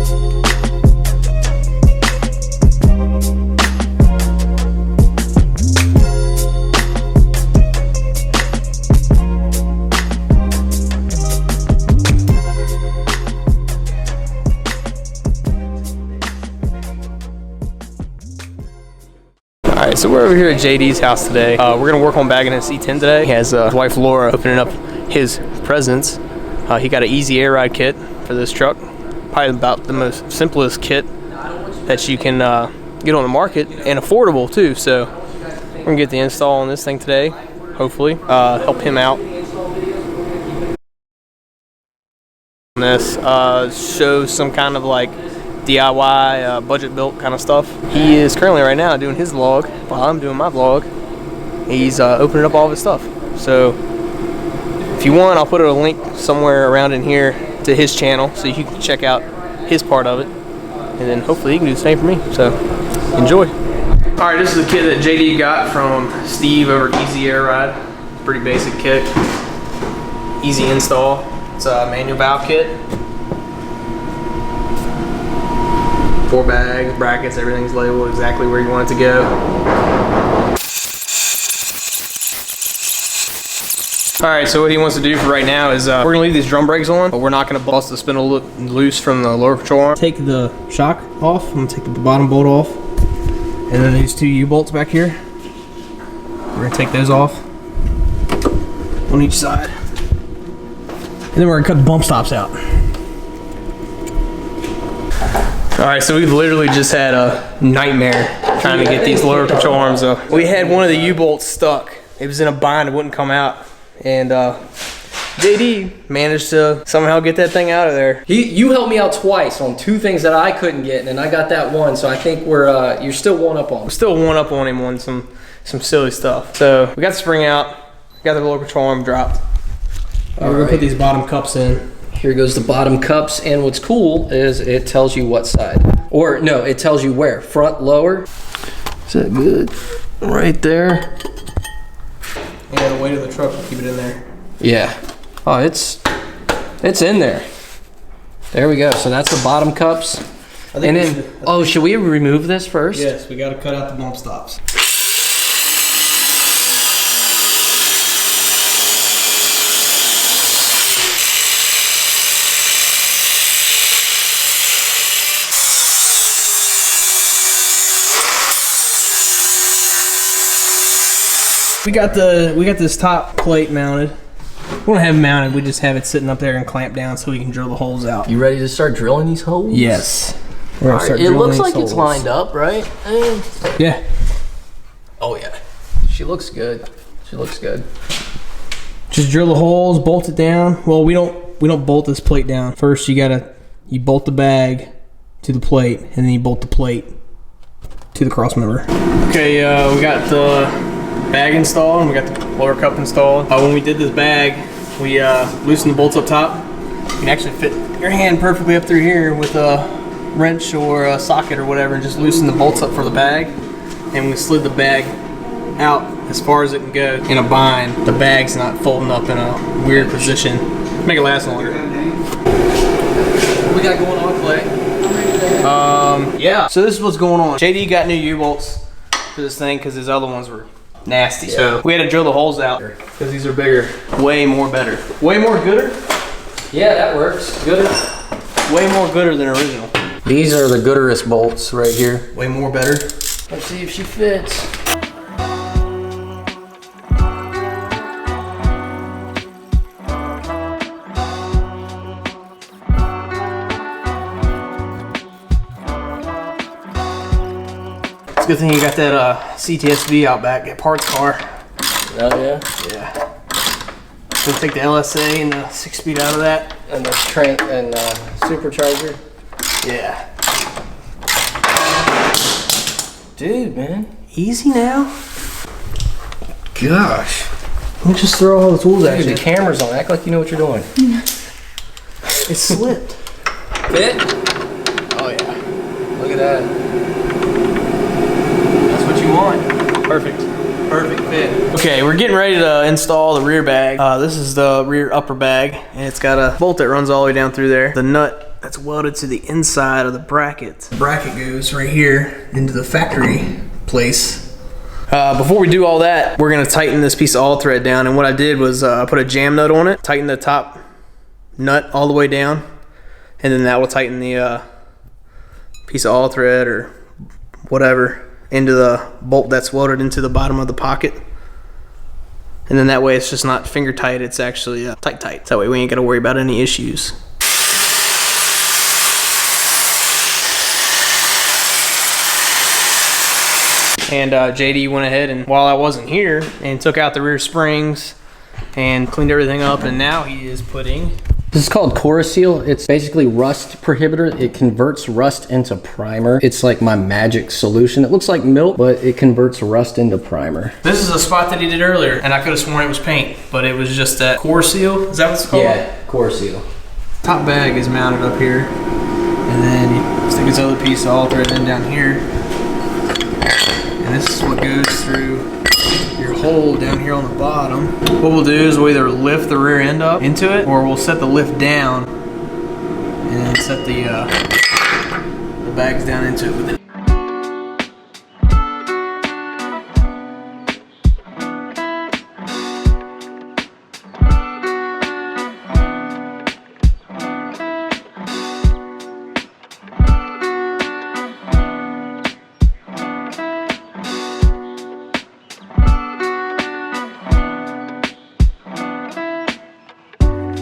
Alright, so we're over here at JD's house today. We're gonna work on bagging a C10 today. He has his wife Laura opening up his presents. He got an easy air ride kit for this truck. Probably about the most simplest kit that you can get on the market, and affordable too. So we're gonna get the install on this thing today, hopefully. Help him out. This shows some kind of like DIY budget built kind of stuff. He is currently right now doing his vlog while I'm doing my vlog. He's opening up all of his stuff. So if you want, I'll put a link somewhere around in here to his channel so you can check out his part of it, and then hopefully he can do the same for me. So enjoy. All right, this is the kit that JD got from Steve over at Easy Air Ride. Pretty basic kit, easy install. It's a manual valve kit. 4 bags, brackets, everything's labeled exactly where you want it to go. Alright, so what he wants to do for right now is we're gonna leave these drum brakes on, but we're not gonna bust the spindle loose from the lower control arm. Take the shock off, I'm gonna take the bottom bolt off. And then these 2 U-bolts back here, we're gonna take those off on each side. And then we're gonna cut the bump stops out. Alright, so we've literally just had a nightmare trying to get these lower control arms up. We had one of the U-bolts stuck. It was in a bind, it wouldn't come out. And JD managed to somehow get that thing out of there. You helped me out twice on 2 things that I couldn't get, and I got that one, so I think you're still one up on him. We're still one up on him on some silly stuff. So we got the spring out, got the lower control arm dropped. We're gonna put these bottom cups in. Here goes the bottom cups, and what's cool is it tells you what side. Or no, it tells you where. Front, lower. Is that good? Right there. Yeah, the weight of the truck will keep it in there. Yeah. Oh, it's in there. There we go. So that's the bottom cups. And then, oh, should we remove this first? Yes, we gotta cut out the bump stops. We got this top plate mounted. We don't have it mounted, we just have it sitting up there and clamped down so we can drill the holes out. You ready to start drilling these holes? Yes. We're gonna start drilling these holes. It looks like it's lined up, right? Yeah. Oh yeah. She looks good. She looks good. Just drill the holes, bolt it down. Well, we don't bolt this plate down. First you bolt the bag to the plate, and then you bolt the plate to the cross member. Okay, we got the bag installed, and we got the lower cup installed. When we did this bag, we loosened the bolts up top. You can actually fit your hand perfectly up through here with a wrench or a socket or whatever, and just loosen the bolts up for the bag. And we slid the bag out as far as it can go in a bind. The bag's not folding up in a weird position. Make it last longer. What we got going on, Clay? Yeah, so this is what's going on. JD got new U-bolts for this thing because his other ones were nasty. Yeah. So we had to drill the holes out because these are bigger. Way more better. Way more gooder? Yeah, that works. Gooder. Way more gooder than original. These are the gooderest bolts right here. Way more better. Let's see if she fits. It's a good thing you got that CTSV out back, that parts car. Oh yeah? Yeah. So take the LSA and the 6-speed out of that. And the supercharger. Yeah. Dude, man. Easy now. Gosh. Let me just throw all the tools at you. The camera's on. Act like you know what you're doing. It slipped. Fit? Oh yeah. Look at that. That's what you want. Perfect. Perfect fit. Okay, we're getting ready to install the rear bag. This is the rear upper bag, and it's got a bolt that runs all the way down through there. The nut that's welded to the inside of the bracket. The bracket goes right here into the factory place. Before we do all that, we're gonna tighten this piece of all thread down, and what I did was I put a jam nut on it, tighten the top nut all the way down, and then that will tighten the piece of all thread or whatever into the bolt that's welded into the bottom of the pocket. And then that way it's just not finger tight, it's actually tight. That way we ain't gotta worry about any issues. And JD went ahead and, while I wasn't here, and took out the rear springs and cleaned everything up, and now he is putting... This is called Coroseal. It's basically rust prohibitor. It converts rust into primer. It's like my magic solution. It looks like milk, but it converts rust into primer. This is a spot that he did earlier, and I could have sworn it was paint, but it was just that Coroseal. Is that what it's called? Yeah, Coroseal. Top bag is mounted up here, and then you stick this other piece of all thread in down here, and this is what goes through your hole down here on the bottom. What we'll do is we'll either lift the rear end up into it, or we'll set the lift down and then set the bags down into it with an